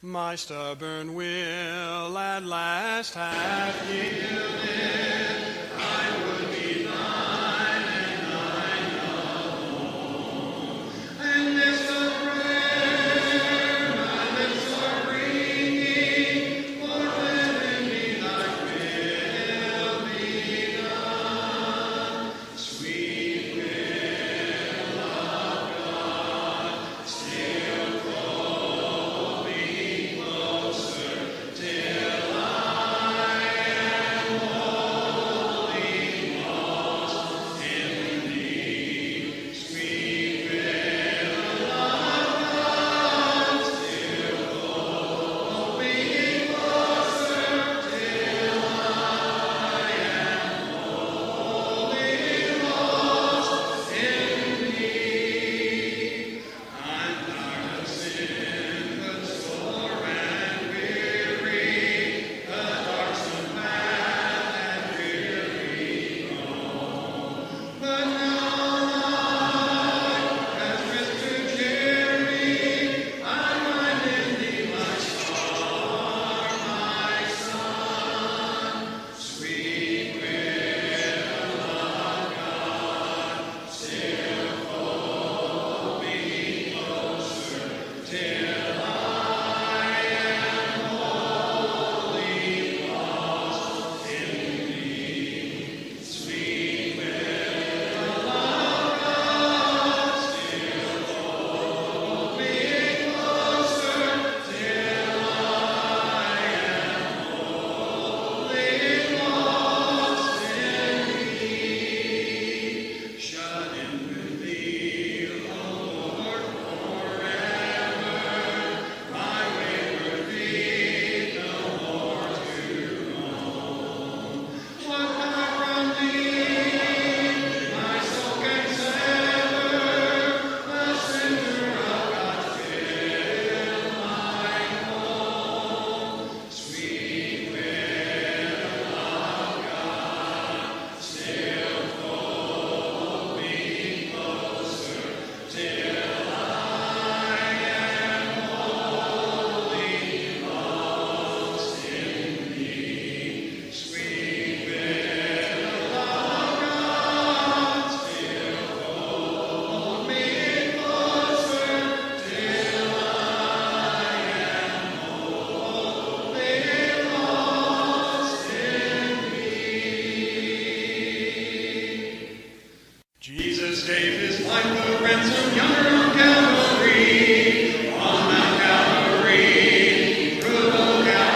My stubborn will at last hath yielded. I would be thine and thine alone. And this the prayer my lips are bringing, for within me thy will be done. Sweet will of God, still fold me closer till I am wholly lost in thee. Sweet will of God, still fold me closer till I am wholly lost in thee. I'm tired of sin, but sore and weary, the darksome path and dreary road. But now life has risen to cheer me. I find in thee my star, my sun. Sweet will of God, still fold me closer till I am wholly lost in thee. Sweet will of God, still fold me closer till I am wholly lost in thee. Shut in with thee, O Lord, forever. My wayward feet no more to roam. What part from thee my soul can sever? The center of God's will, my home. Sweet will of God, still fold me closer till I am wholly lost in thee. Sweet will of God, still fold me closer till I am wholly lost in thee. Jesus gave his life a ransom yonder on Calvary, on Mount Calvary, brutal Calvary.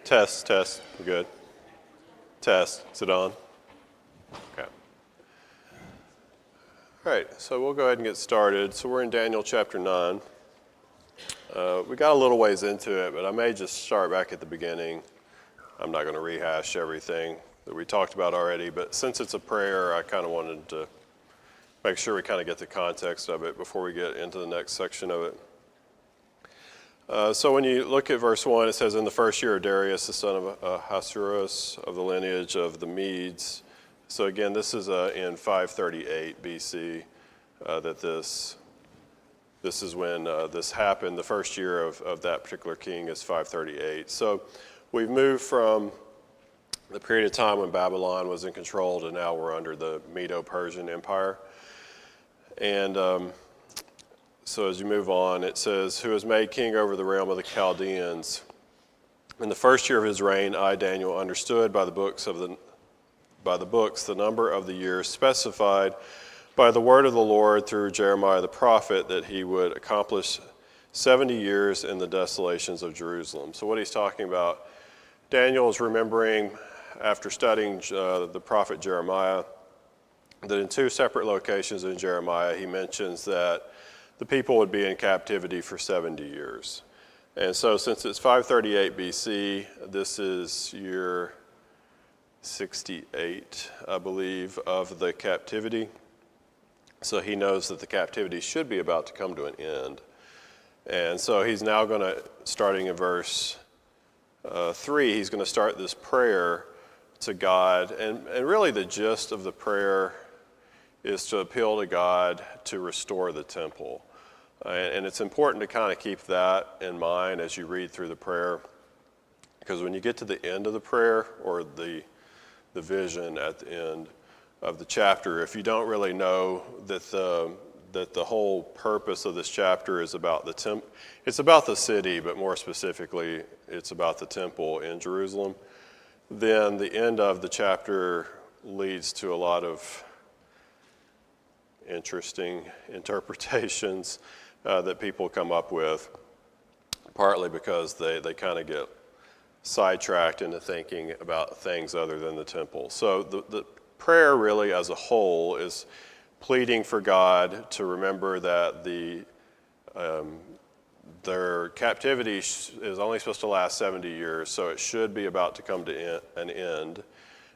Test. We're good. Test. Is it on? Okay. All right, so we'll go ahead and get started. So we're in Daniel chapter 9. We got a little ways into it, but I may just start back at the beginning. I'm not going to rehash everything that we talked about already, but since it's a prayer, I kind of wanted to make sure we kind of get the context of it before we get into the next section of it. So when you look at verse 1, it says, in the first year of Darius, the son of Ahasuerus, of the lineage of the Medes. So again, this is in 538 BC that this is when this happened. The first year of that particular king is 538. So we've moved from the period of time when Babylon was in control to now we're under the Medo-Persian Empire. And so as you move on, it says, who was made king over the realm of the Chaldeans. In the first year of his reign, I, Daniel, understood by the books the number of the years specified by the word of the Lord through Jeremiah the prophet, that he would accomplish 70 years in the desolations of Jerusalem. So what he's talking about, Daniel is remembering after studying the prophet Jeremiah, that in two separate locations in Jeremiah, he mentions that the people would be in captivity for 70 years. And so since it's 538 BC, this is year 68, I believe, of the captivity. So he knows that the captivity should be about to come to an end. And so he's now going to, starting in verse 3, he's going to start this prayer to God. And really the gist of the prayer is to appeal to God to restore the temple. And it's important to kind of keep that in mind as you read through the prayer, because when you get to the end of the prayer, or the vision at the end of the chapter, if you don't really know that the whole purpose of this chapter is about it's about the city, but more specifically, it's about the temple in Jerusalem, then the end of the chapter leads to a lot of interesting interpretations that people come up with, partly because they kind of get sidetracked into thinking about things other than the temple. So the prayer really as a whole is pleading for God to remember that their captivity is only supposed to last 70 years, so it should be about to come to an end,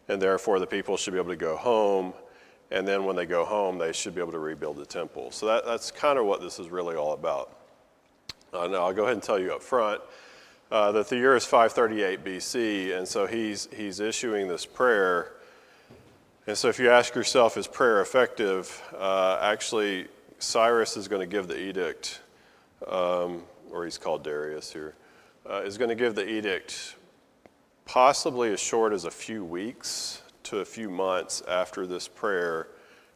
and therefore the people should be able to go home. And then when they go home, they should be able to rebuild the temple. So that's kind of what this is really all about. Now, I'll go ahead and tell you up front that the year is 538 BC, and so he's issuing this prayer. And so if you ask yourself, is prayer effective? Actually, Cyrus is going to give the edict, or he's called Darius here, is going to give the edict possibly as short as a few weeks to a few months after this prayer,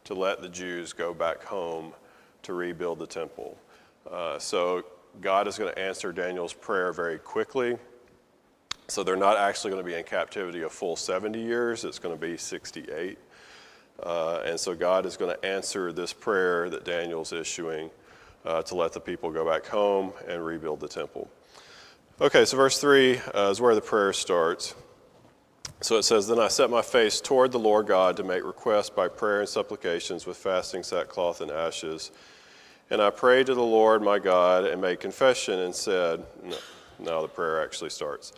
to let the Jews go back home to rebuild the temple. So God is going to answer Daniel's prayer very quickly. So they're not actually going to be in captivity a full 70 years. It's going to be 68. And so God is going to answer this prayer that Daniel's issuing to let the people go back home and rebuild the temple. Okay, so verse 3 is where the prayer starts. So it says, then I set my face toward the Lord God to make request by prayer and supplications with fasting, sackcloth, and ashes. And I prayed to the Lord my God and made confession and said, now the prayer actually starts.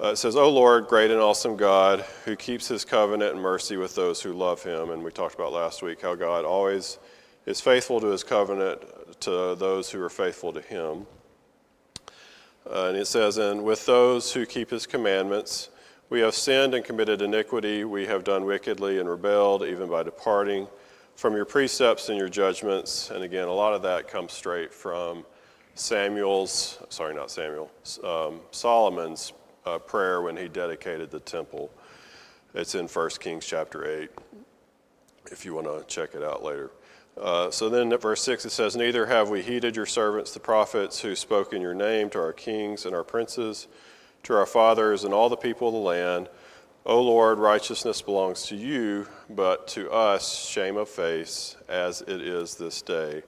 It says, O Lord, great and awesome God, who keeps his covenant and mercy with those who love him. And we talked about last week how God always is faithful to his covenant to those who are faithful to him. And it says, and with those who keep his commandments, we have sinned and committed iniquity. We have done wickedly and rebelled, even by departing from your precepts and your judgments. And again, a lot of that comes straight from Solomon's prayer when he dedicated the temple. It's in 1 Kings chapter 8, if you want to check it out later. So then at verse 6 it says, neither have we heeded your servants the prophets who spoke in your name to our kings and our princes, to our fathers and all the people of the land. O Lord, righteousness belongs to you, but to us shame of face, as it is this day.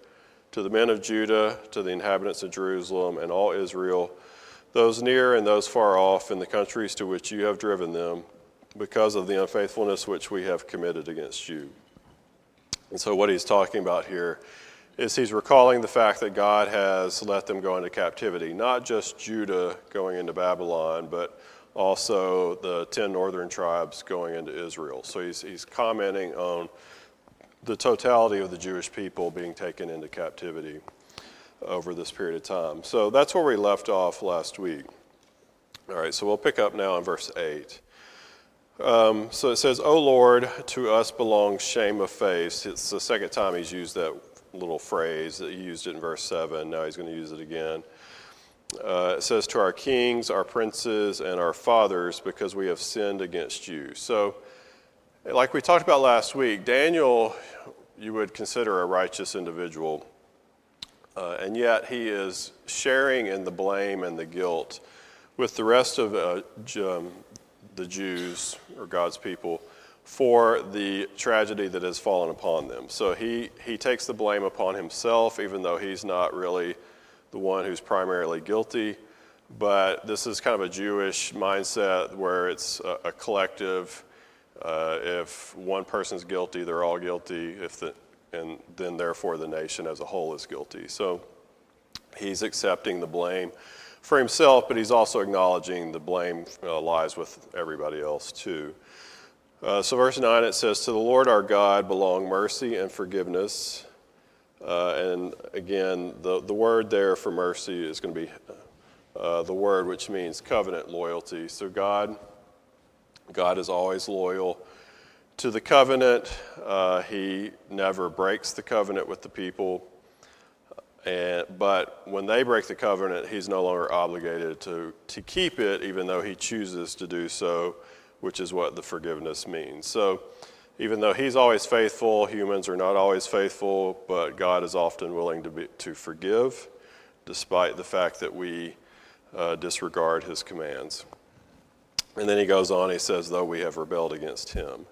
To the men of Judah, to the inhabitants of Jerusalem, and all Israel, those near and those far off in the countries to which you have driven them, because of the unfaithfulness which we have committed against you. And so what he's talking about here is he's recalling the fact that God has let them go into captivity, not just Judah going into Babylon, but also the 10 northern tribes going into Israel. So he's commenting on the totality of the Jewish people being taken into captivity over this period of time. So that's where we left off last week. All right, so we'll pick up now in verse 8. So it says, O Lord, to us belongs shame of face. It's the second time he's used that little phrase. He used it in verse 7. Now he's going to use it again. It says, to our kings, our princes, and our fathers, because we have sinned against you. So, like we talked about last week, Daniel, you would consider a righteous individual. And yet he is sharing in the blame and the guilt with the rest of the Jews, or God's people, for the tragedy that has fallen upon them. So he takes the blame upon himself, even though he's not really the one who's primarily guilty. But this is kind of a Jewish mindset where it's a collective. If one person's guilty, they're all guilty, and then therefore the nation as a whole is guilty. So he's accepting the blame for himself, but he's also acknowledging the blame lies with everybody else too. So verse 9, it says, to the Lord our God belong mercy and forgiveness. And again, the word there for mercy is going to be the word which means covenant loyalty. So God is always loyal to the covenant. He never breaks the covenant with the people. But when they break the covenant, he's no longer obligated to keep it, even though he chooses to do so, which is what the forgiveness means. So even though he's always faithful, humans are not always faithful, but God is often willing to forgive, despite the fact that we disregard his commands. And then he goes on, he says, though we have rebelled against him.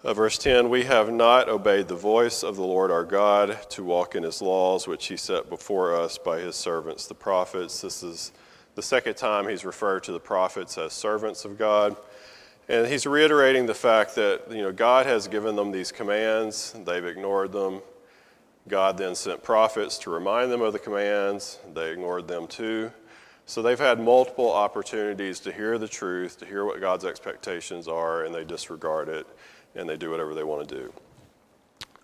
Verse 10, we have not obeyed the voice of the Lord our God to walk in his laws, which he set before us by his servants, the prophets. This is the second time he's referred to the prophets as servants of God. And he's reiterating the fact that, God has given them these commands. They've ignored them. God then sent prophets to remind them of the commands. They ignored them too. So they've had multiple opportunities to hear the truth, to hear what God's expectations are, and they disregard it, and they do whatever they want to do.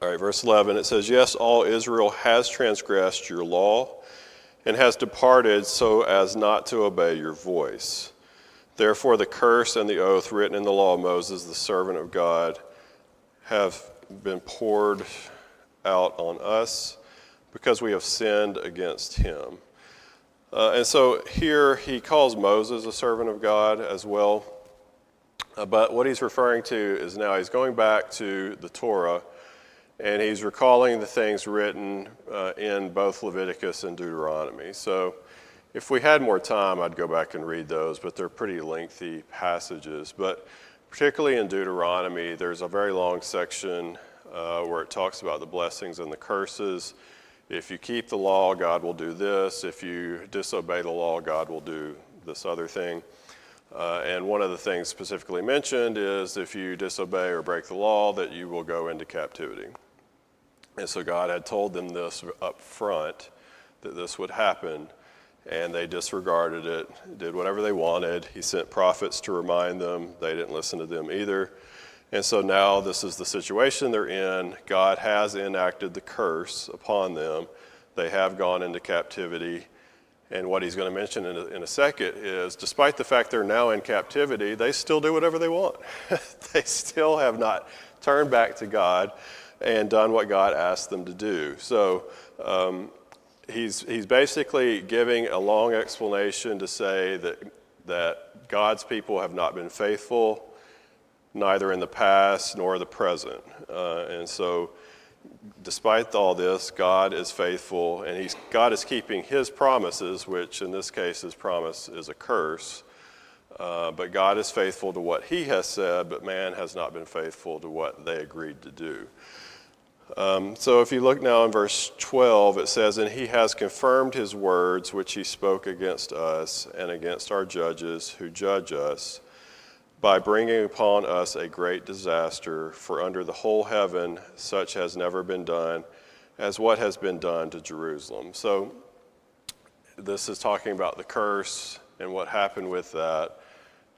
All right, verse 11, it says, yes, all Israel has transgressed your law and has departed so as not to obey your voice. Therefore, the curse and the oath written in the law of Moses, the servant of God, have been poured out on us because we have sinned against him. And so here he calls Moses a servant of God as well. But what he's referring to is now he's going back to the Torah, and he's recalling the things written in both Leviticus and Deuteronomy. So if we had more time, I'd go back and read those, but they're pretty lengthy passages. But particularly in Deuteronomy, there's a very long section where it talks about the blessings and the curses. If you keep the law, God will do this. If you disobey the law, God will do this other thing. And one of the things specifically mentioned is if you disobey or break the law, that you will go into captivity. And so God had told them this up front, that this would happen. And they disregarded it, did whatever they wanted. He sent prophets to remind them. They didn't listen to them either. And so now this is the situation they're in. God has enacted the curse upon them. They have gone into captivity. And what he's going to mention in a second is, despite the fact they're now in captivity, they still do whatever they want. They still have not turned back to God and done what God asked them to do. So he's basically giving a long explanation to say that God's people have not been faithful, neither in the past nor the present. And so despite all this, God is faithful, and God is keeping his promises, which in this case his promise is a curse. But God is faithful to what he has said, but man has not been faithful to what they agreed to do. So if you look now in verse 12, it says, "And he has confirmed his words which he spoke against us and against our judges who judge us, by bringing upon us a great disaster, for under the whole heaven such has never been done as what has been done to Jerusalem." So this is talking about the curse and what happened with that.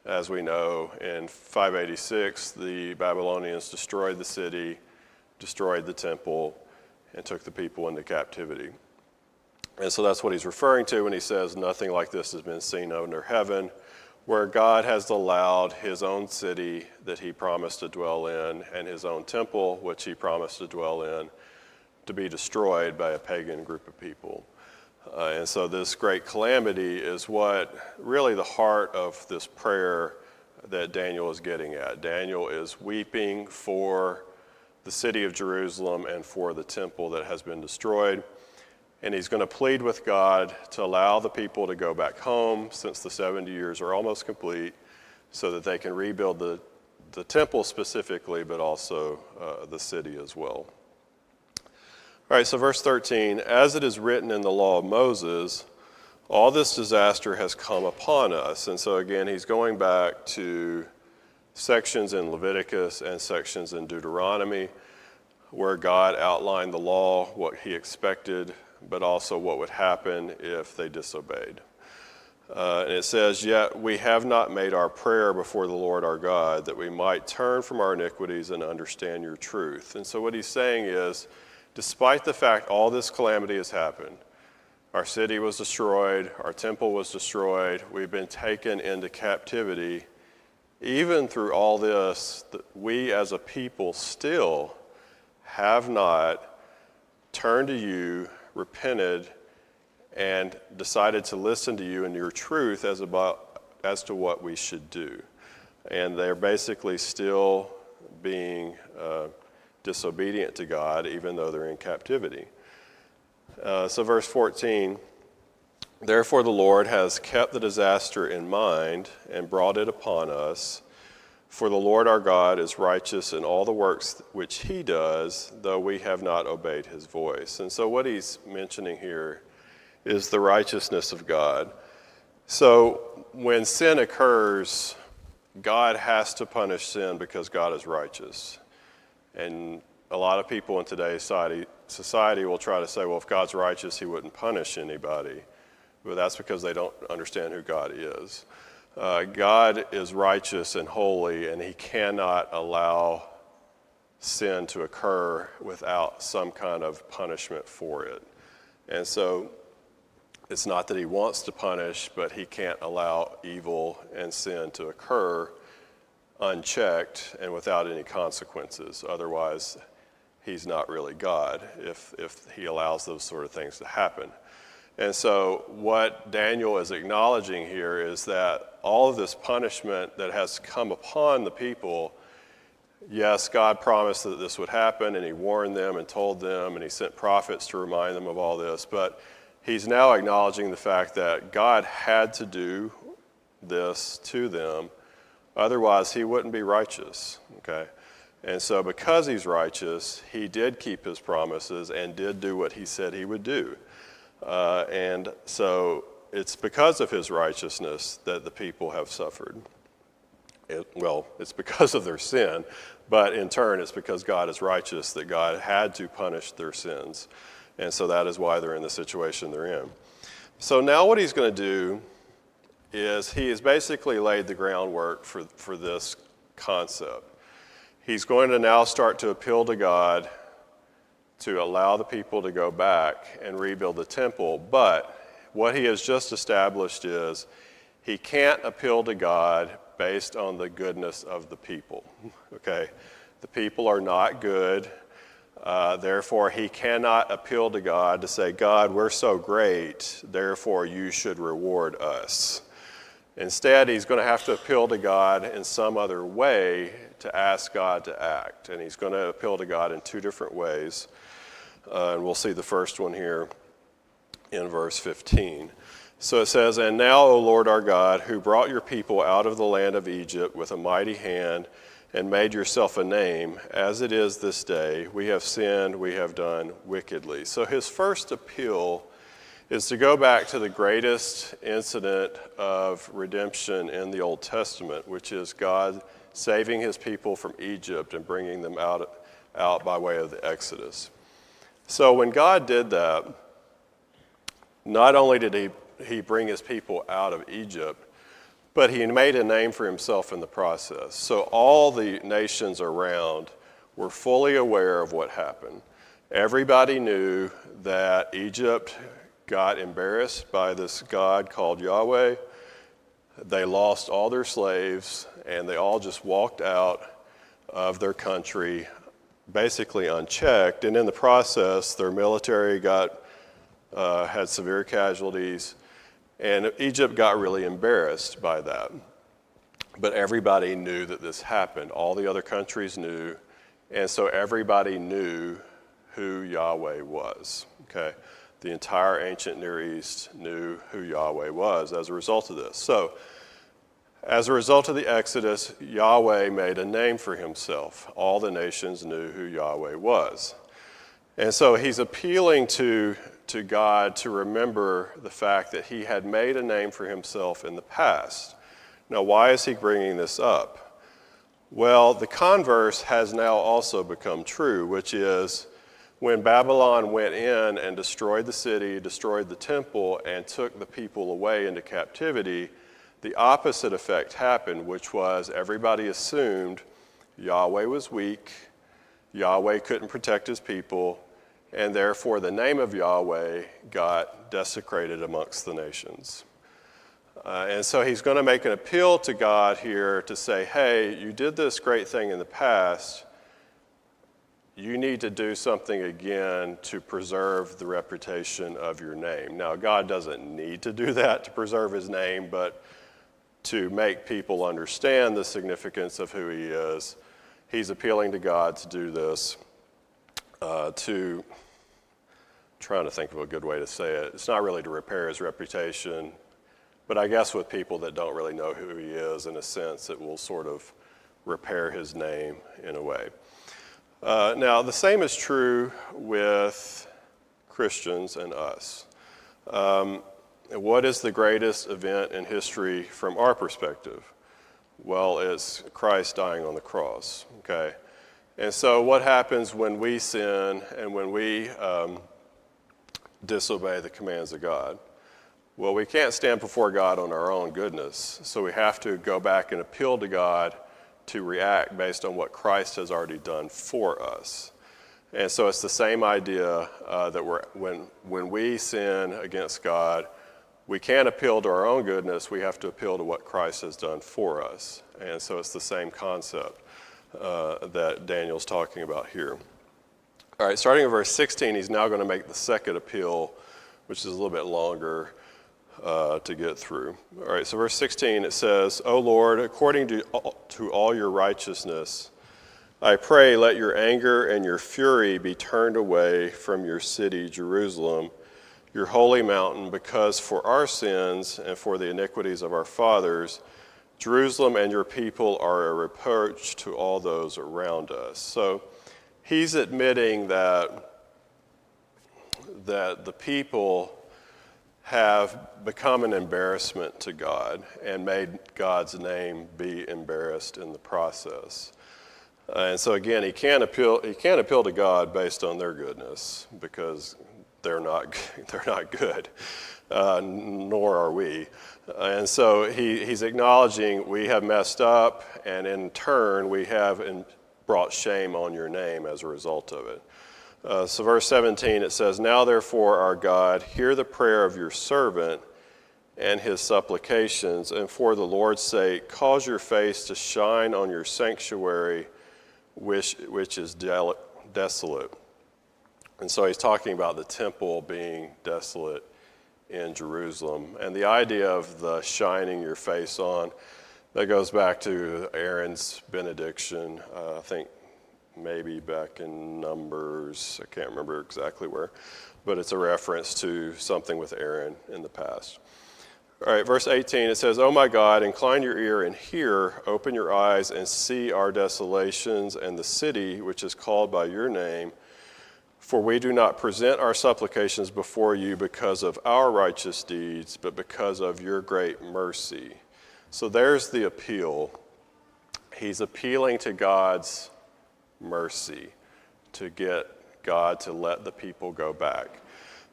As we know, in 586, the Babylonians destroyed the city, destroyed the temple, and took the people into captivity. And so that's what he's referring to when he says nothing like this has been seen under heaven, where God has allowed his own city that he promised to dwell in and his own temple, which he promised to dwell in, to be destroyed by a pagan group of people. And so this great calamity is what really the heart of this prayer that Daniel is getting at. Daniel is weeping for the city of Jerusalem and for the temple that has been destroyed. And he's going to plead with God to allow the people to go back home, since the 70 years are almost complete, so that they can rebuild the temple specifically, but also the city as well. All right, so verse 13, "As it is written in the law of Moses, all this disaster has come upon us." And so again, he's going back to sections in Leviticus and sections in Deuteronomy where God outlined the law, what he expected, but also what would happen if they disobeyed. And it says, "Yet we have not made our prayer before the Lord our God, that we might turn from our iniquities and understand your truth." And so what he's saying is, despite the fact all this calamity has happened, our city was destroyed, our temple was destroyed, we've been taken into captivity, even through all this, we as a people still have not turned to you, repented, and decided to listen to you and your truth as to what we should do. And they're basically still being disobedient to God, even though they're in captivity. So verse 14, "Therefore the Lord has kept the disaster in mind and brought it upon us. For the Lord our God is righteous in all the works which he does, though we have not obeyed his voice." And so what he's mentioning here is the righteousness of God. So when sin occurs, God has to punish sin because God is righteous. And a lot of people in today's society will try to say, well, if God's righteous, he wouldn't punish anybody. But that's because they don't understand who God is. God is righteous and holy, and he cannot allow sin to occur without some kind of punishment for it. And so it's not that he wants to punish, but he can't allow evil and sin to occur unchecked and without any consequences. Otherwise, he's not really God if he allows those sort of things to happen. And so what Daniel is acknowledging here is that all of this punishment that has come upon the people, yes, God promised that this would happen, and he warned them and told them, and he sent prophets to remind them of all this, but he's now acknowledging the fact that God had to do this to them, otherwise he wouldn't be righteous, okay? And so because he's righteous, he did keep his promises and did do what he said he would do. And so it's because of his righteousness that the people have suffered. It's because of their sin, but in turn it's because God is righteous that God had to punish their sins. And so that is why they're in the situation they're in. So now what he's going to do is he has basically laid the groundwork for this concept. He's going to now start to appeal to God to allow the people to go back and rebuild the temple. But what he has just established is he can't appeal to God based on the goodness of the people, okay? The people are not good. Therefore, he cannot appeal to God to say, God, we're so great, therefore you should reward us. Instead, he's going to have to appeal to God in some other way to ask God to act. And he's going to appeal to God in two different ways. And we'll see the first one here in verse 15. So it says, "And now, O Lord our God, who brought your people out of the land of Egypt with a mighty hand and made yourself a name, as it is this day. We have sinned, we have done wickedly. So his first appeal is to go back to the greatest incident of redemption in the Old Testament, which is God saving his people from Egypt and bringing them out by way of the Exodus. So when God did that, not only did he bring his people out of Egypt, but he made a name for himself in the process. So all the nations around were fully aware of what happened. Everybody knew that Egypt got embarrassed by this God called Yahweh. They lost all their slaves, and they all just walked out of their country basically unchecked. And in the process, their military had severe casualties, and Egypt got really embarrassed by that. But everybody knew that this happened. All the other countries knew, and so everybody knew who Yahweh was, okay? The entire ancient Near East knew who Yahweh was as a result of this. So, as a result of the Exodus, Yahweh made a name for himself. All the nations knew who Yahweh was. And so he's appealing to God to remember the fact that he had made a name for himself in the past. Now, why is he bringing this up? Well, the converse has now also become true, which is when Babylon went in and destroyed the city, destroyed the temple, and took the people away into captivity, the opposite effect happened, which was everybody assumed Yahweh was weak, Yahweh couldn't protect his people, and therefore the name of Yahweh got desecrated amongst the nations. And so he's going to make an appeal to God here to say, hey, you did this great thing in the past. You need to do something again to preserve the reputation of your name. Now, God doesn't need to do that to preserve his name, but to make people understand the significance of who he is, he's appealing to God to do this, trying to think of a good way to say it. It's not really to repair his reputation, but I guess with people that don't really know who he is, in a sense, it will sort of repair his name in a way. Now, the same is true with Christians and us. What is the greatest event in history from our perspective? Well, it's Christ dying on the cross, okay? And so what happens when we sin and when we disobey the commands of God? Well, we can't stand before God on our own goodness, so we have to go back and appeal to God to react based on what Christ has already done for us. And so it's the same idea that when we sin against God, we can't appeal to our own goodness, we have to appeal to what Christ has done for us. And so it's the same concept that Daniel's talking about here. All right, starting in verse 16, he's now going to make the second appeal, which is a little bit longer to get through. All right, so verse 16, it says, O Lord, according to all your righteousness, I pray let your anger and your fury be turned away from your city, Jerusalem, your holy mountain, because for our sins and for the iniquities of our fathers, Jerusalem and your people are a reproach to all those around us. So he's admitting that the people have become an embarrassment to God and made God's name be embarrassed in the process. And so again, he can't appeal to God based on their goodness, because they're not good, nor are we. And so he's acknowledging we have messed up, and in turn we have brought shame on your name as a result of it. So verse 17, it says, Now therefore, our God, hear the prayer of your servant and his supplications, and for the Lord's sake, cause your face to shine on your sanctuary, which is desolate. And so he's talking about the temple being desolate in Jerusalem. And the idea of the shining your face on, that goes back to Aaron's benediction, I think maybe back in Numbers, I can't remember exactly where, but it's a reference to something with Aaron in the past. All right, verse 18, it says, "O my God, incline your ear and hear, open your eyes and see our desolations and the city which is called by your name. For we do not present our supplications before you because of our righteous deeds, but because of your great mercy." So there's the appeal. He's appealing to God's mercy to get God to let the people go back.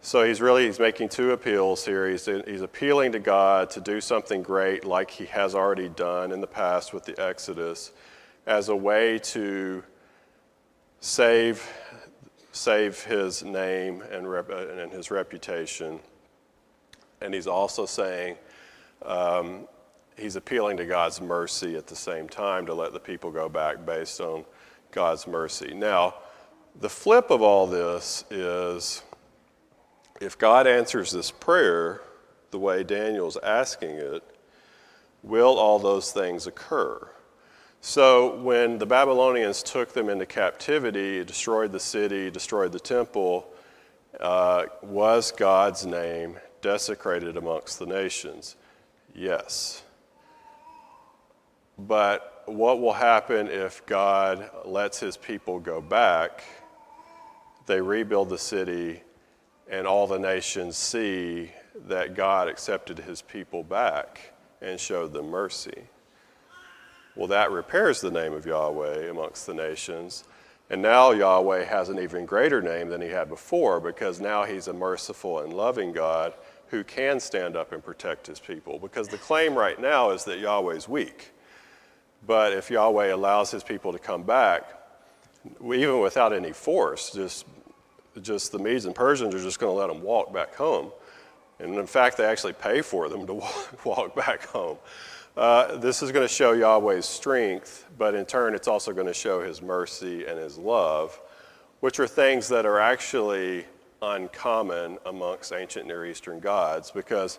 So he's making two appeals here. He's appealing to God to do something great like he has already done in the past with the Exodus as a way to save his name and his reputation. And he's also saying he's appealing to God's mercy at the same time to let the people go back based on God's mercy. Now, the flip of all this is if God answers this prayer the way Daniel's asking it, will all those things occur? So when the Babylonians took them into captivity, destroyed the city, destroyed the temple, was God's name desecrated amongst the nations? Yes. But what will happen if God lets his people go back, they rebuild the city, and all the nations see that God accepted his people back and showed them mercy? Well, that repairs the name of Yahweh amongst the nations. And now Yahweh has an even greater name than he had before, because now he's a merciful and loving God who can stand up and protect his people. Because the claim right now is that Yahweh's weak. But if Yahweh allows his people to come back, even without any force, just the Medes and Persians are just going to let them walk back home. And in fact, they actually pay for them to walk back home. This is going to show Yahweh's strength, but in turn, it's also going to show his mercy and his love, which are things that are actually uncommon amongst ancient Near Eastern gods, because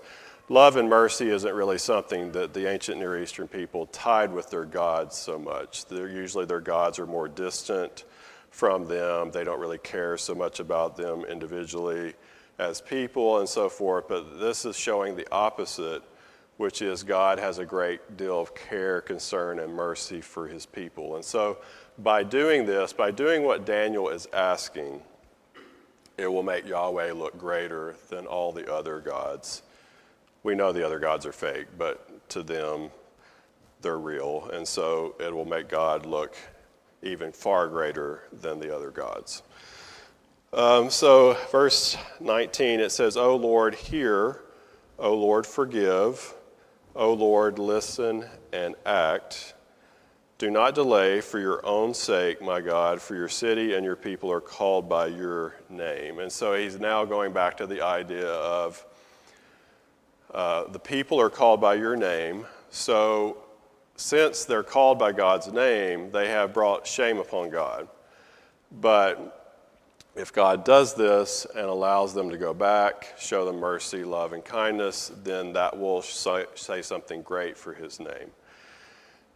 love and mercy isn't really something that the ancient Near Eastern people tied with their gods so much. Usually their gods are more distant from them. They don't really care so much about them individually as people and so forth, but this is showing the opposite, which is God has a great deal of care, concern, and mercy for his people. And so by doing this, by doing what Daniel is asking, it will make Yahweh look greater than all the other gods. We know the other gods are fake, but to them, they're real. And so it will make God look even far greater than the other gods. So verse 19, it says, "O Lord, hear. O Lord, forgive. O Lord, listen and act. Do not delay for your own sake, my God, for your city and your people are called by your name." And so he's now going back to the idea of the people are called by your name. So since they're called by God's name, they have brought shame upon God. But if God does this and allows them to go back, show them mercy, love, and kindness, then that will say something great for his name.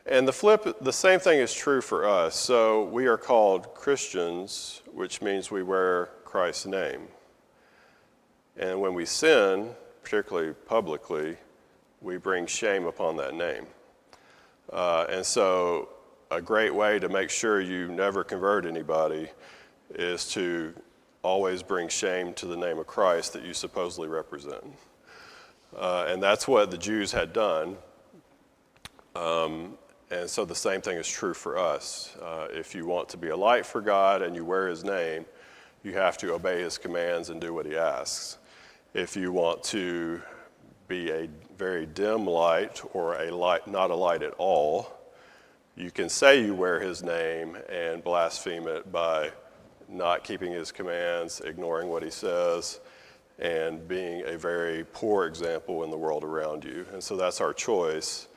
And the same thing is true for us. So we are called Christians, which means we wear Christ's name. And when we sin, particularly publicly, we bring shame upon that name. And so a great way to make sure you never convert anybody is to always bring shame to the name of Christ that you supposedly represent. And that's what the Jews had done. And so the same thing is true for us. If you want to be a light for God and you wear his name, you have to obey his commands and do what he asks. If you want to be a very dim light or a light, not a light at all, you can say you wear his name and blaspheme it by not keeping his commands, ignoring what he says, and being a very poor example in the world around you. And so that's our choice,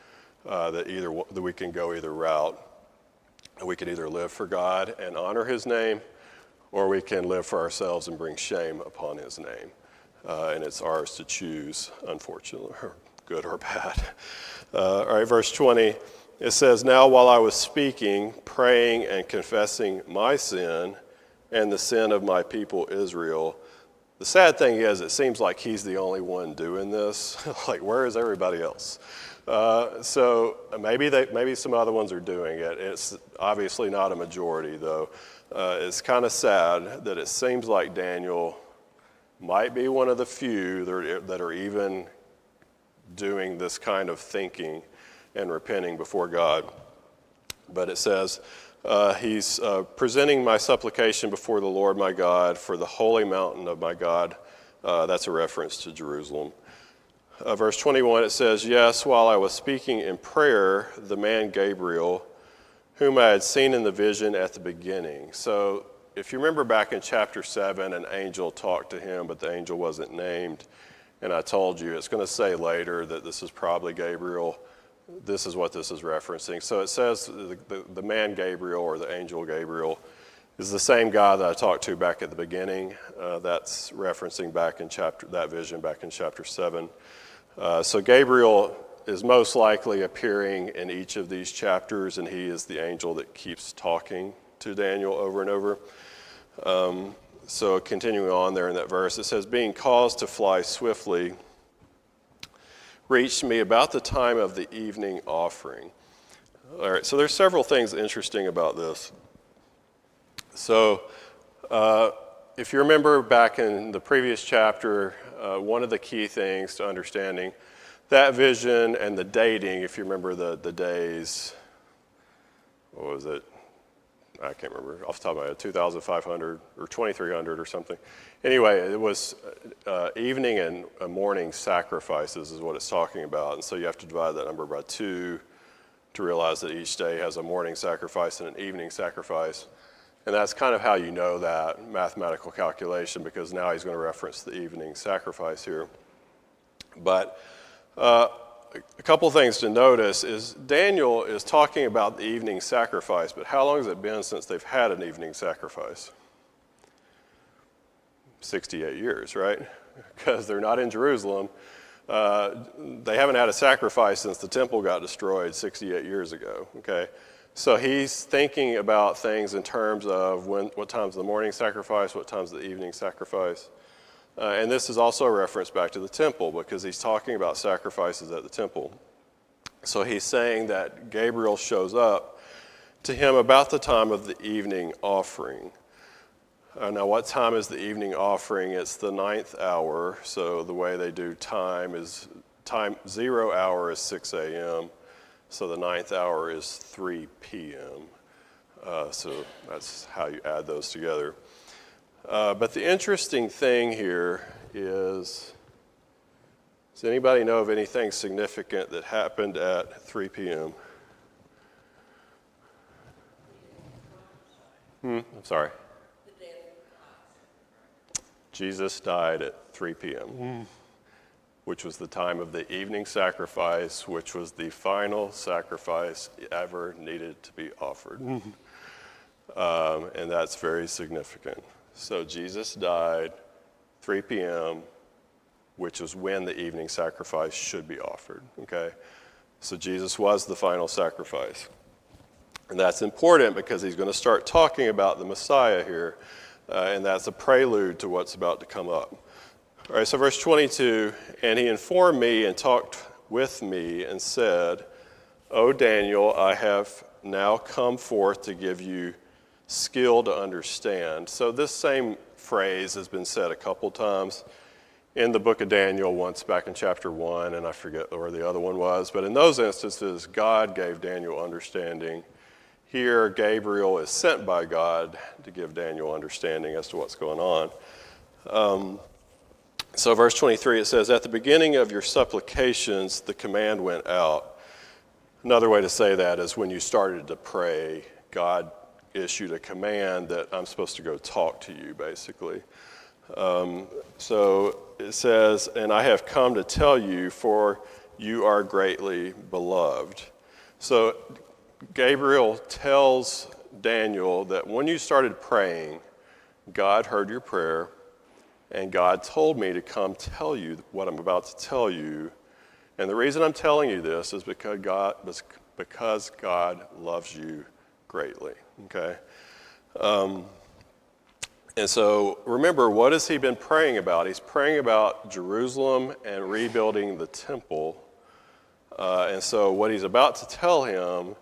that we can go either route. We can either live for God and honor his name, or we can live for ourselves and bring shame upon his name. And it's ours to choose, unfortunately, or good or bad. All right, verse 20, it says, "Now while I was speaking, praying, and confessing my sin and the sin of my people Israel, The sad thing is, it seems like he's the only one doing this. Like, where is everybody else? So maybe some other ones are doing it. It's obviously not a majority, though. It's kind of sad that it seems like Daniel might be one of the few that are even doing this kind of thinking and repenting before God. But it says, he's presenting my supplication before the Lord my God for the holy mountain of my God. That's a reference to Jerusalem. Verse 21, it says, yes, while I was speaking in prayer, the man Gabriel, whom I had seen in the vision at the beginning. So if you remember back in chapter 7, an angel talked to him, but the angel wasn't named. And I told you, it's going to say later that this is probably Gabriel. This is what this is referencing. So it says the man Gabriel, or the angel Gabriel, is the same guy that I talked to back at the beginning. That's referencing back in that vision back in chapter 7. So Gabriel is most likely appearing in each of these chapters, and he is the angel that keeps talking to Daniel over and over. So continuing on there in that verse, it says, being caused to fly swiftly, reached me about the time of the evening offering. All right, so there's several things interesting about this. So if you remember back in the previous chapter, one of the key things to understanding that vision and the dating, if you remember the days, what was it? I can't remember off the top of my head, 2,500 or 2,300 or something. Anyway, it was evening and morning sacrifices is what it's talking about. And so you have to divide that number by 2 to realize that each day has a morning sacrifice and an evening sacrifice. And that's kind of how you know that mathematical calculation, because now he's going to reference the evening sacrifice here. But a couple things to notice is Daniel is talking about the evening sacrifice, but how long has it been since they've had an evening sacrifice? 68 years, right? Because they're not in Jerusalem. They haven't had a sacrifice since the temple got destroyed 68 years ago, okay? So he's thinking about things in terms of what time's the morning sacrifice, what time's the evening sacrifice. And this is also a reference back to the temple, because he's talking about sacrifices at the temple. So he's saying that Gabriel shows up to him about the time of the evening offering. Now, what time is the evening offering? It's the 9th hour. So the way they do time is 0 hour is 6 a.m. So the 9th hour is 3 p.m. So that's how you add those together. But the interesting thing here is, does anybody know of anything significant that happened at 3 p.m.? I'm sorry. Jesus died at 3 p.m., which was the time of the evening sacrifice, which was the final sacrifice ever needed to be offered. And that's very significant. So Jesus died 3 p.m., which is when the evening sacrifice should be offered, okay? So Jesus was the final sacrifice. And that's important because he's going to start talking about the Messiah here, and that's a prelude to what's about to come up. All right, so verse 22, and he informed me and talked with me and said, O Daniel, I have now come forth to give you skill to understand. So this same phrase has been said a couple times in the book of Daniel, once back in chapter 1, and I forget where the other one was. But in those instances, God gave Daniel understanding. Here, Gabriel is sent by God to give Daniel understanding as to what's going on. So verse 23, it says, at the beginning of your supplications, the command went out. Another way to say that is when you started to pray, God issued a command that I'm supposed to go talk to you, basically. So it says, and I have come to tell you, for you are greatly beloved. So Gabriel tells Daniel that when you started praying, God heard your prayer, and God told me to come tell you what I'm about to tell you. And the reason I'm telling you this is because God loves you greatly, okay? And so remember, what has he been praying about? He's praying about Jerusalem and rebuilding the temple. And so what he's about to tell him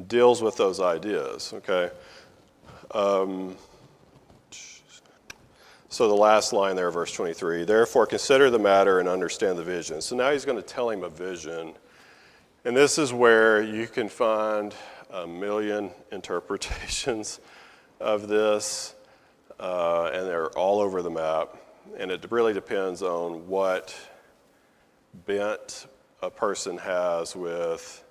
deals with those ideas, okay? So the last line there, verse 23, therefore consider the matter and understand the vision. So now he's going to tell him a vision. And this is where you can find a million interpretations of this, and they're all over the map. And it really depends on what bent a person has with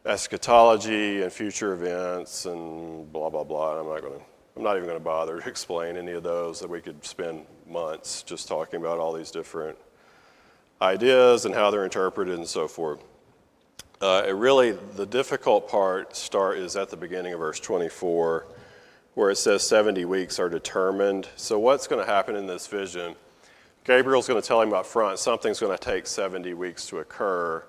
eschatology and future events and blah, blah, blah. I'm not even going to bother to explain any of those, that we could spend months just talking about all these different ideas and how they're interpreted and so forth. The difficult part is at the beginning of verse 24, where it says 70 weeks are determined. So what's going to happen in this vision? Gabriel's going to tell him up front something's going to take 70 weeks to occur.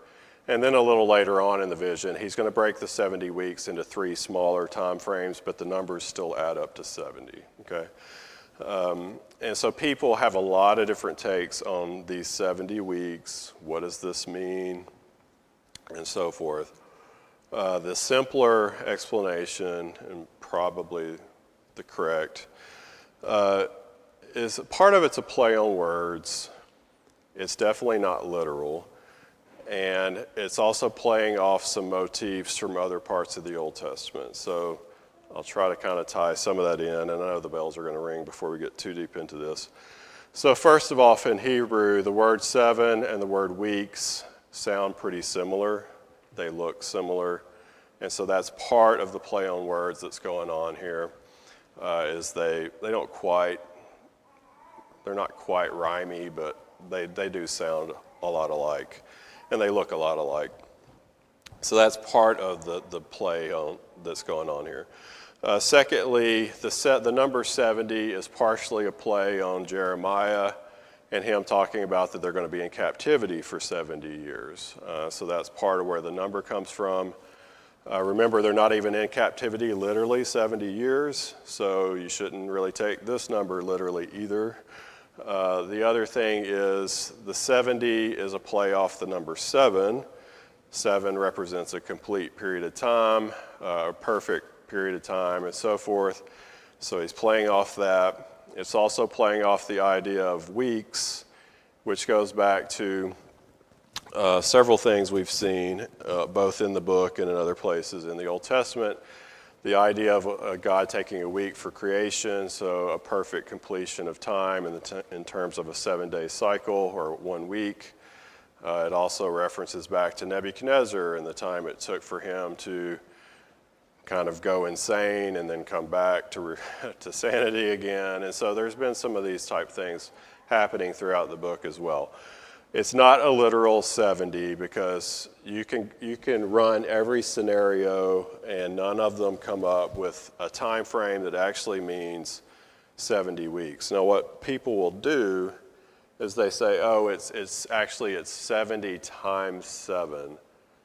And then a little later on in the vision, he's going to break the 70 weeks into 3 smaller time frames, but the numbers still add up to 70, okay? And so people have a lot of different takes on these 70 weeks. What does this mean? And so forth. The simpler explanation, and probably the correct, is part of it's a play on words. It's definitely not literal. And it's also playing off some motifs from other parts of the Old Testament. So I'll try to kind of tie some of that in, and I know the bells are going to ring before we get too deep into this. So first of all, in Hebrew, the word 7 and the word weeks sound pretty similar. They look similar. And so that's part of the play on words that's going on here, is they're not quite rhymey, but they do sound a lot alike. And they look a lot alike. So that's part of the play that's going on here. Secondly, the number 70 is partially a play on Jeremiah and him talking about that they're going to be in captivity for 70 years. So that's part of where the number comes from. Remember, they're not even in captivity literally 70 years, so you shouldn't really take this number literally either. The other thing is the 70 is a play off the number 7. 7 represents a complete period of time, a perfect period of time, and so forth. So he's playing off that. It's also playing off the idea of weeks, which goes back to several things we've seen, both in the book and in other places in the Old Testament. The idea of God taking a week for creation, so a perfect completion of time in terms of a 7-day cycle or 1 week. It also references back to Nebuchadnezzar and the time it took for him to kind of go insane and then come back to sanity again. And so there's been some of these type things happening throughout the book as well. It's not a literal 70 because you can run every scenario and none of them come up with a time frame that actually means 70 weeks. Now what people will do is they say, oh, it's 70 times 7,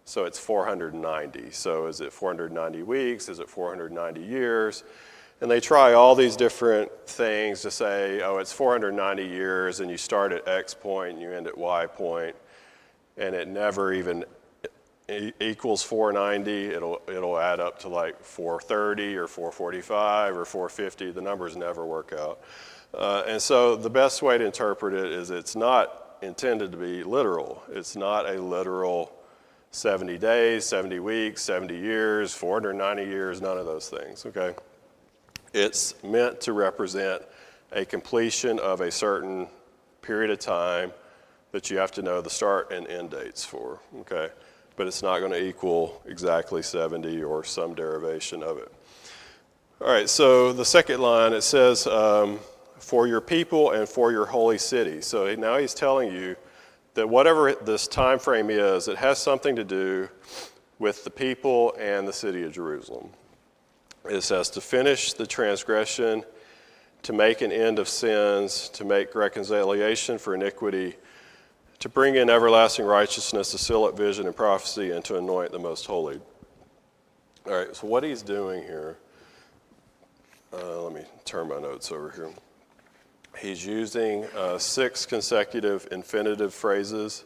so it's 490. So is it 490 weeks? Is it 490 years? And they try all these different things to say, oh, it's 490 years, and you start at X point and you end at Y point, and it never even equals 490. It'll add up to like 430 or 445 or 450. The numbers never work out. And so the best way to interpret it is it's not intended to be literal. It's not a literal 70 days, 70 weeks, 70 years, 490 years, none of those things, okay? It's meant to represent a completion of a certain period of time that you have to know the start and end dates for, okay? But it's not going to equal exactly 70 or some derivation of it. All right, so the second line, it says, for your people and for your holy city. So now he's telling you that whatever this time frame is, it has something to do with the people and the city of Jerusalem. It says to finish the transgression, to make an end of sins, to make reconciliation for iniquity, to bring in everlasting righteousness, to seal up vision and prophecy, and to anoint the most holy. All right, so what he's doing here let me turn my notes over here. He's using 6 consecutive infinitive phrases.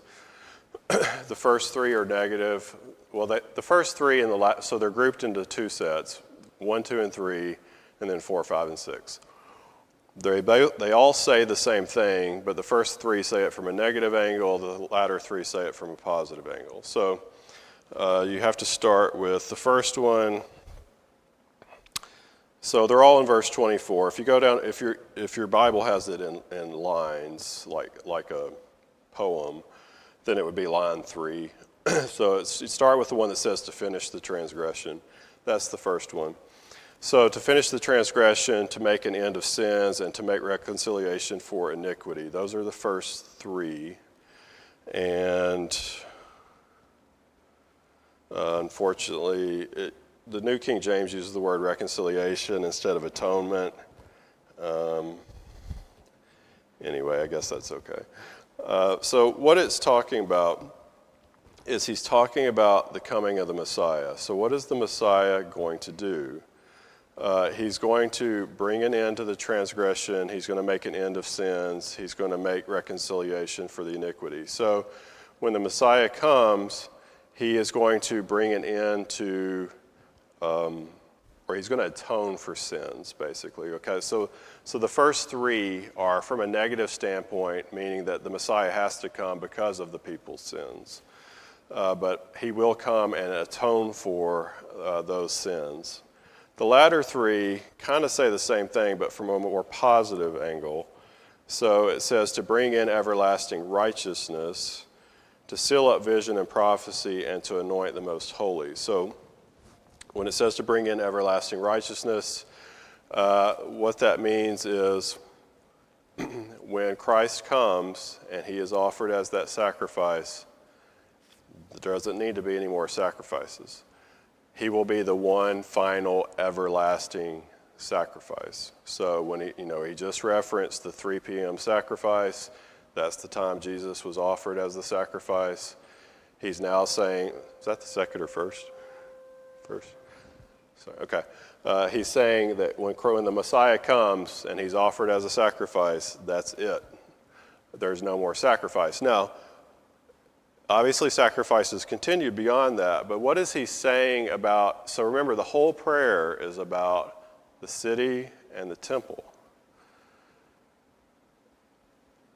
The first 3 are negative. Well, the first 3 in the last, so they're grouped into 2 sets, 1, 2, and 3, and then 4, 5, and 6. They all say the same thing, but the first 3 say it from a negative angle, the latter 3 say it from a positive angle. So you have to start with the first one. So they're all in verse 24. If you go down, if your Bible has it in lines, like a poem, then it would be line 3. So you start with the one that says to finish the transgression. That's the first one. So to finish the transgression, to make an end of sins, and to make reconciliation for iniquity. Those are the first 3. And unfortunately, the New King James uses the word reconciliation instead of atonement. Anyway, I guess that's okay. So what it's talking about is he's talking about the coming of the Messiah. So what is the Messiah going to do? He's going to bring an end to the transgression. He's going to make an end of sins. He's going to make reconciliation for the iniquity. So when the Messiah comes, he is going to bring an end to, or he's going to atone for sins, basically. Okay, so the first 3 are from a negative standpoint, meaning that the Messiah has to come because of the people's sins. But he will come and atone for those sins. The latter 3 kind of say the same thing, but from a more positive angle. So it says to bring in everlasting righteousness, to seal up vision and prophecy, and to anoint the most holy. So when it says to bring in everlasting righteousness, what that means is when Christ comes and he is offered as that sacrifice, there doesn't need to be any more sacrifices. He will be the one final everlasting sacrifice. So when he just referenced the 3 p.m. sacrifice, that's the time Jesus was offered as the sacrifice. He's now saying, is that the second or first? First? Sorry, okay. He's saying that when the Messiah comes and he's offered as a sacrifice, that's it. There's no more sacrifice. Now, obviously, sacrifices continued beyond that, but what is he saying about, so remember, the whole prayer is about the city and the temple.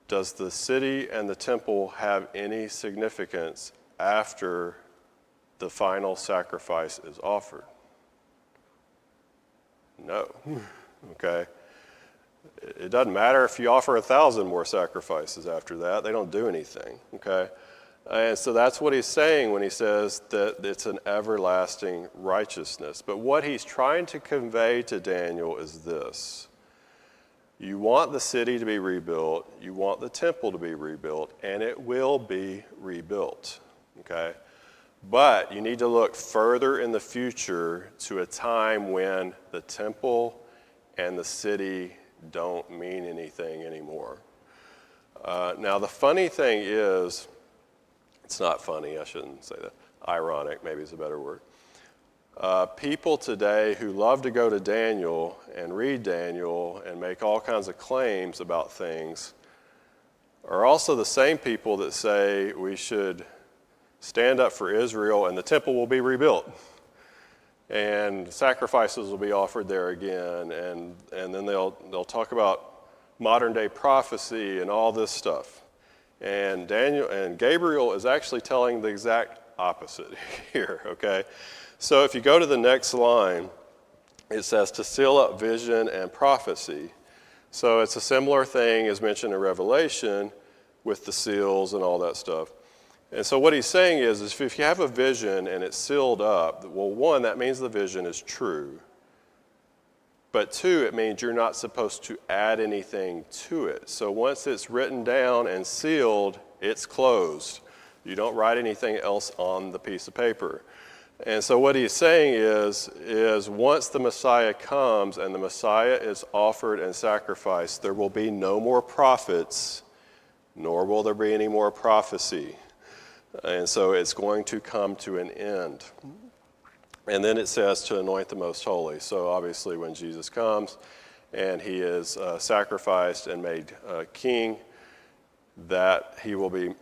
Does the city and the temple have any significance after the final sacrifice is offered? No. Okay. It doesn't matter if you offer 1,000 more sacrifices after that. They don't do anything. Okay. And so that's what he's saying when he says that it's an everlasting righteousness. But what he's trying to convey to Daniel is this. You want the city to be rebuilt, you want the temple to be rebuilt, and it will be rebuilt. Okay? But you need to look further in the future to a time when the temple and the city don't mean anything anymore. Now, the funny thing is, it's not funny, I shouldn't say that. Ironic, maybe is a better word. People today who love to go to Daniel and read Daniel and make all kinds of claims about things are also the same people that say we should stand up for Israel and the temple will be rebuilt. And sacrifices will be offered there again. And then they'll talk about modern day prophecy and all this stuff. And Gabriel is actually telling the exact opposite here, okay? So if you go to the next line, it says to seal up vision and prophecy. So it's a similar thing as mentioned in Revelation with the seals and all that stuff. And so what he's saying is if you have a vision and it's sealed up, well, 1, that means the vision is true. But 2, it means you're not supposed to add anything to it. So once it's written down and sealed, it's closed. You don't write anything else on the piece of paper. And so what he's saying is once the Messiah comes and the Messiah is offered and sacrificed, there will be no more prophets, nor will there be any more prophecy. And so it's going to come to an end. And then it says to anoint the most holy. So obviously when Jesus comes and he is sacrificed and made king, that he will be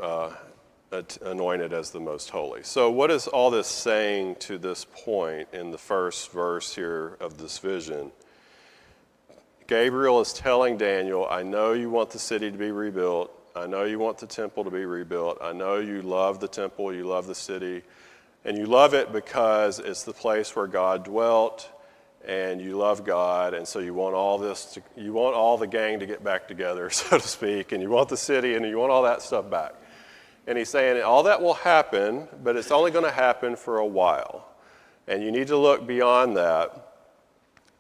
anointed as the most holy. So what is all this saying to this point in the first verse here of this vision? Gabriel is telling Daniel, I know you want the city to be rebuilt. I know you want the temple to be rebuilt. I know you love the temple, you love the city, and you love it because it's the place where God dwelt, and you love God, and so you want you want all the gang to get back together, so to speak, and you want the city, and you want all that stuff back. And he's saying all that will happen, but it's only going to happen for a while. And you need to look beyond that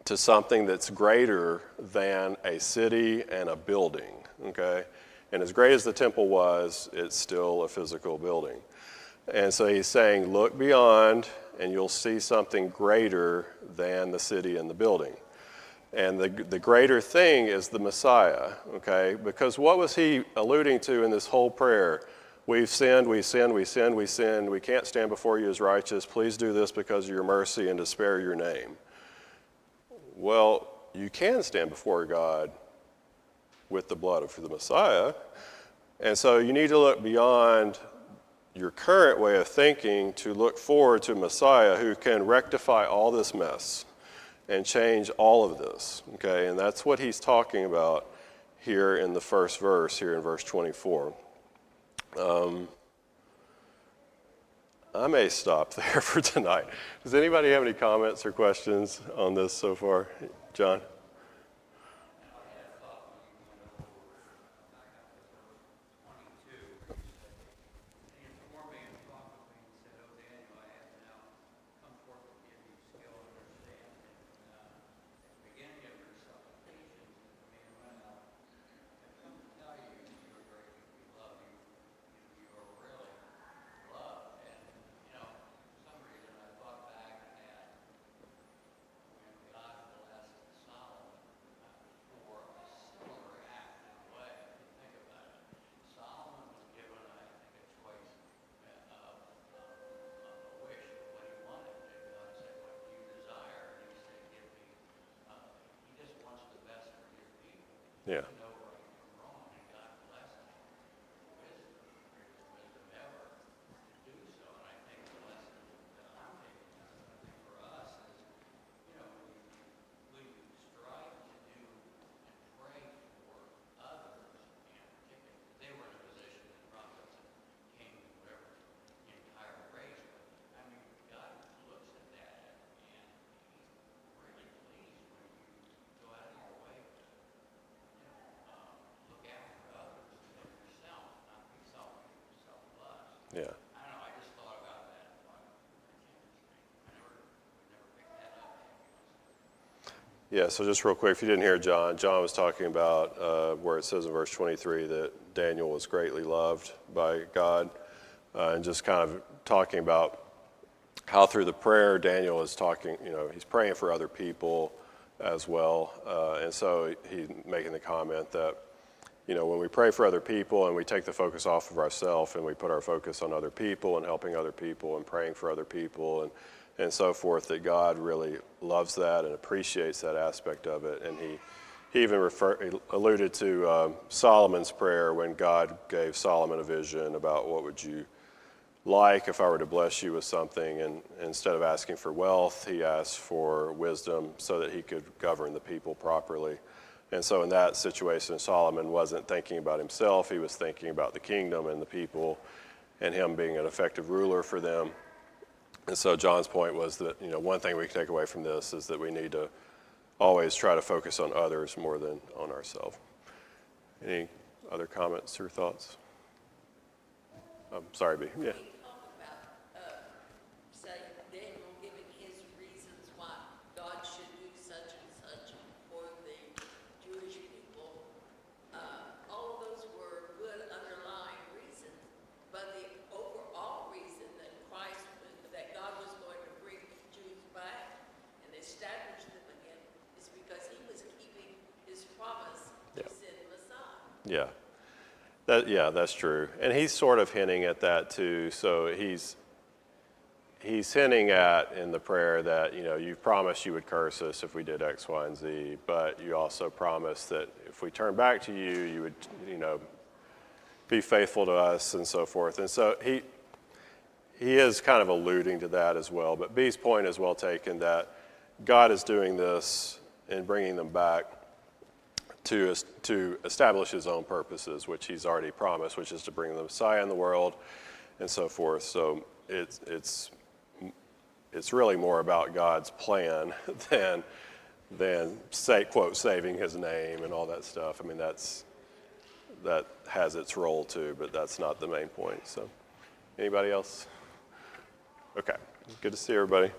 to something that's greater than a city and a building, okay? And as great as the temple was, it's still a physical building. And so he's saying, look beyond, and you'll see something greater than the city and the building. And the greater thing is the Messiah, okay? Because what was he alluding to in this whole prayer? We've sinned, we sinned, we sinned, we sinned. We can't stand before you as righteous. Please do this because of your mercy and to spare your name. Well, you can stand before God with the blood of the Messiah. And so you need to look beyond your current way of thinking to look forward to Messiah who can rectify all this mess and change all of this, okay? And that's what he's talking about here in the first verse, here in verse 24. I may stop there for tonight. Does anybody have any comments or questions on this so far? John? Yeah. Yeah. I don't know, I just thought about that. I never picked that up. Yeah, so just real quick, if you didn't hear John was talking about where it says in verse 23 that Daniel was greatly loved by God, and just kind of talking about how through the prayer Daniel is talking, he's praying for other people as well. And so he's making the comment that, when we pray for other people and we take the focus off of ourselves and we put our focus on other people and helping other people and praying for other people and so forth, that God really loves that and appreciates that aspect of it. And he even alluded to Solomon's prayer when God gave Solomon a vision about what would you like if I were to bless you with something. And instead of asking for wealth, he asked for wisdom so that he could govern the people properly. And so in that situation, Solomon wasn't thinking about himself. He was thinking about the kingdom and the people and him being an effective ruler for them. And so John's point was that, one thing we can take away from this is that we need to always try to focus on others more than on ourselves. Any other comments or thoughts? I'm sorry, B. Yeah. Yeah, that's true. And he's sort of hinting at that too. So he's hinting at in the prayer that, you promised you would curse us if we did X, Y, and Z, but you also promised that if we turn back to you, you would, be faithful to us and so forth. And so he is kind of alluding to that as well. But B's point is well taken, that God is doing this and bringing them back to establish his own purposes, which he's already promised, which is to bring the Messiah in the world and so forth. So it's really more about God's plan than quote, saving his name and all that stuff. I mean, that has its role too, but that's not the main point. So anybody else? Okay, good to see everybody.